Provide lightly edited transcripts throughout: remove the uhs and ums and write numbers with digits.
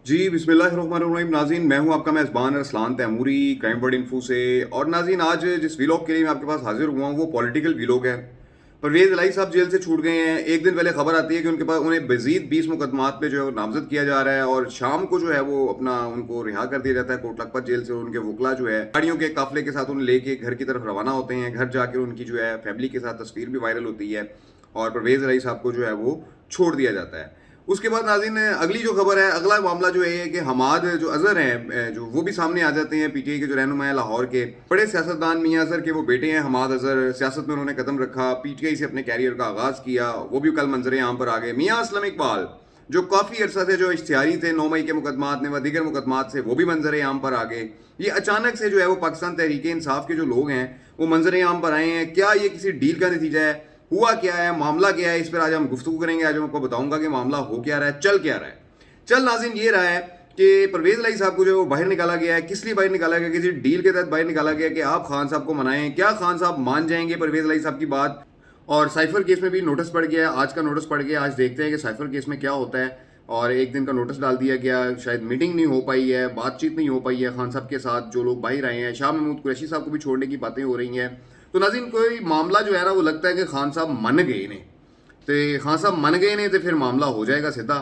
जी बिस्मिल्लाहिर्रहमानिर्रहीम। नाज़रीन, मैं हूं आपका मेज़बान Arsalan Taimuri, crime word info से। और नाज़रीन, आज जिस व्लॉग के लिए मैं आपके पास हाजिर हुआ हूं वो पॉलिटिकल व्लॉग है। परवेज़ इलाही साहब जेल से छूट गए हैं। एक दिन पहले खबर आती है कि उनके पास उन्हें मज़ीद 20 मुकदमात पे जो है वो नामजद किया जा रहा है, और शाम को जो है वो अपना उनको रिहा कर दिया जाता है कोट लखपत जेल से। और उनके वकला जो है गाड़ियों के काफिले के साथ उन्हें लेके घर की तरफ रवाना होते हैं। घर जाकर उनकी जो है फैमिली के साथ तस्वीर भी वायरल होती है, और परवेज़ इलाही साहब को जो है वो छोड़ दिया जाता है। उसके बाद नाज़रीन, अगली जो खबर है, अगला मामला जो है कि हमाद जो अजहर हैं, जो वो भी सामने आ जाते हैं। पीटीआई के जो रहनुमा है लाहौर के बड़े सियासतदान मियां अजहर के वो बेटे हैं हमाद अजहर। सियासत में उन्होंने कदम रखा, पीटीआई से अपने कैरियर का आगाज़ किया, वो भी कल मंजर आम पर आ गए। मियां असलम इकबाल जो काफ़ी अरसा से जो इश्तिहारी थे 9 मई के मुकदमात में व दीगर मुकदमात से, वो भी मंजर आम पर आ गए। ये अचानक से जो है वो पाकिस्तान तहरीक इंसाफ के जो लोग हैं वो मंजर आम पर आए हैं। क्या ये किसी डील का नतीजा है? हुआ क्या है, मामला क्या है, इस पर आज हम गुफ्तगू करेंगे। आज मैं आपको बताऊंगा कि मामला हो क्या रहा है, चल क्या रहा है। चल नाज़रीन, ये रहा है कि परवेज़ इलाही साहब को जो है वो बाहर निकाला गया है। किस लिए बाहर निकाला गया? किसी डील के तहत बाहर निकाला गया कि आप खान साहब को मनाएं। क्या खान साहब मान जाएंगे परवेज़ इलाही साहब की बात? और साइफर केस में भी नोटिस पड़ गया है, आज का नोटिस पड़ गया। आज देखते हैं कि साइफर केस में क्या होता है। और एक दिन का नोटिस डाल दिया गया, शायद मीटिंग नहीं हो पाई है, बातचीत नहीं हो पाई है खान साहब के साथ जो लोग बाहर आए हैं। शाह महमूद कुरैशी साहब को भी छोड़ने की बातें हो रही हैं। तो नाज़रीन, कोई मामला जो है ना वो लगता है कि खान साहब मन गए ने, तो खान साहब मन गए ने तो फिर मामला हो जाएगा सीधा।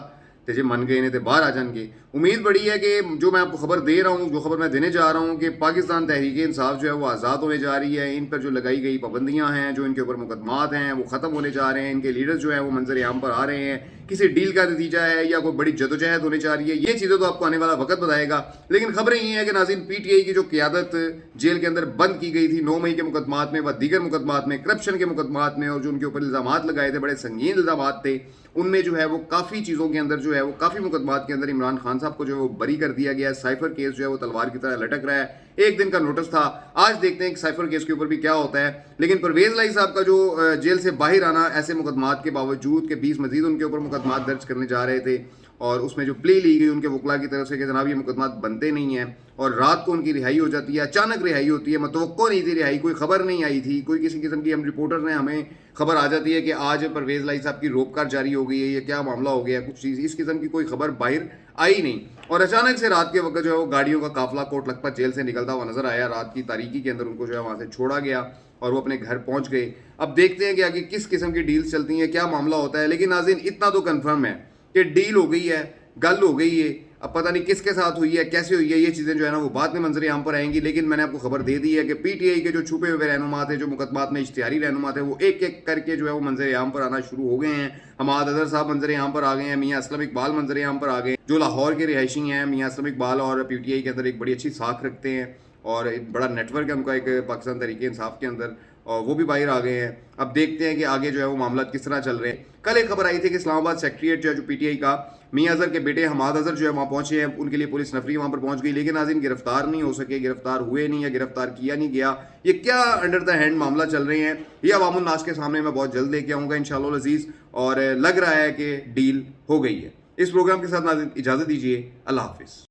तो जे मन गए ने तो बाहर आ जाएंगे। उम्मीद बड़ी है कि जो मैं आपको खबर दे रहा हूँ, जो खबर मैं देने जा रहा हूँ कि पाकिस्तान तहरीक इंसाफ जो है वो आज़ाद होने जा रही है। इन पर जो लगाई गई पाबंदियाँ हैं, जो इनके ऊपर मुकदमात हैं, वो ख़त्म होने जा रहे हैं। इनके लीडर्स जो हैं वो मंजर आम पर आ रहे हैं। किसी डील का नतीजा है या कोई बड़ी जदोजहद होने जा रही है, ये चीज़ें तो आपको आने वाला वक्त बताएगा। लेकिन खबरें ये हैं कि नाज़रीन, पीटीआई की जो क़यादत जेल के अंदर बंद की गई थी 9 मई के मुकदमात में व दीगर मुकदमात में, करप्शन के मुकदमात में, और जो उनके ऊपर इल्ज़ामात लगाए थे बड़े संगीन इल्ज़ामात थे, उनमें जो है वो काफ़ी चीज़ों के अंदर जो है वो काफ़ी मुकदमात के अंदर इमरान खान साहब को जो है वो बरी कर दिया गया है। साइफर केस जो है वो तलवार की तरह लटक रहा है। एक दिन का नोटिस था, आज देखते हैं कि साइफर केस के ऊपर भी क्या होता है। लेकिन परवेज़ इलाही साहब का जो जेल से बाहर आना ऐसे मुकदमात के बावजूद के 20 मजीद उनके ऊपर मुकदमात दर्ज करने जा रहे थे, और उसमें जो प्ले ली गई उनके वकला की तरफ से कि जनाब ये मुकदमात बनते नहीं हैं, और रात को उनकी रिहाई हो जाती है। अचानक रिहाई होती है, मतवक्को नहीं थी रिहाई, कोई खबर नहीं आई थी, कोई किसी किस्म की हम रिपोर्टर ने हमें खबर आ जाती है कि आज परवेज़ इलाही साहब की रोककर जारी हो गई है, ये क्या मामला हो गया, कुछ चीज़ इस किस्म की कोई खबर बाहर आई नहीं। और अचानक से रात के वक्त जो है वो गाड़ियों का काफिला कोट लखपत जेल से निकलता हुआ नजर आया। रात की तारीकी के अंदर उनको जो है वहाँ से छोड़ा गया और वो अपने घर पहुँच गए। अब देखते हैं कि आगे किस किस्म की डील्स चलती हैं, क्या मामला होता है। लेकिन नाज़रीन, इतना तो कन्फर्म है कि डील हो गई है, गल हो गई है। अब पता नहीं किसके साथ हुई है, कैसे हुई है, ये चीज़ें जो है ना वो बाद में मंजर आम पर आएंगी। लेकिन मैंने आपको खबर दे दी है कि पीटीआई के जो छुपे हुए रहनुमा थे, जो मुकदमात में इश्तिहारी रहनुमा थे, वो एक एक करके जो है वो मंजर आम पर आना शुरू हो गए हैं। हमाद अजहर साहब मंजर आम पर आ गए हैं, मियाँ असलम इकबाल मंजर आम पर आ गए, जो लाहौर के रिहायशी हैं। मियाँ असलम इकबाल और पीटीआई के अंदर एक बड़ी अच्छी साख रखते हैं और एक बड़ा नेटवर्क है उनका एक पाकिस्तान तहरीक इंसाफ के अंदर, और वो भी बाहर आ गए हैं। अब देखते हैं कि आगे जो है वो मामला किस तरह चल रहे हैं। कल एक खबर आई थी कि इस्लामाबाद सेक्रेटरीट जो है जो पीटीआई का, मियां अजहर के बेटे हमाद अजहर जो है वहाँ पहुंचे हैं, उनके लिए पुलिस नफरी वहाँ पर पहुंच गई। लेकिन नाज़रीन, गिरफ्तार नहीं हो सके, गिरफ्तार हुए नहीं या गिरफ्तार किया नहीं गया। ये क्या अंडर द हैंड मामला चल रहे हैं, ये अवामुन नास के सामने मैं बहुत जल्द लेके आऊँगा इंशाअल्लाह अज़ीज़। और लग रहा है कि डील हो गई है। इस प्रोग्राम के साथ नाज़रीन इजाज़त दीजिए, अल्लाह हाफिज़।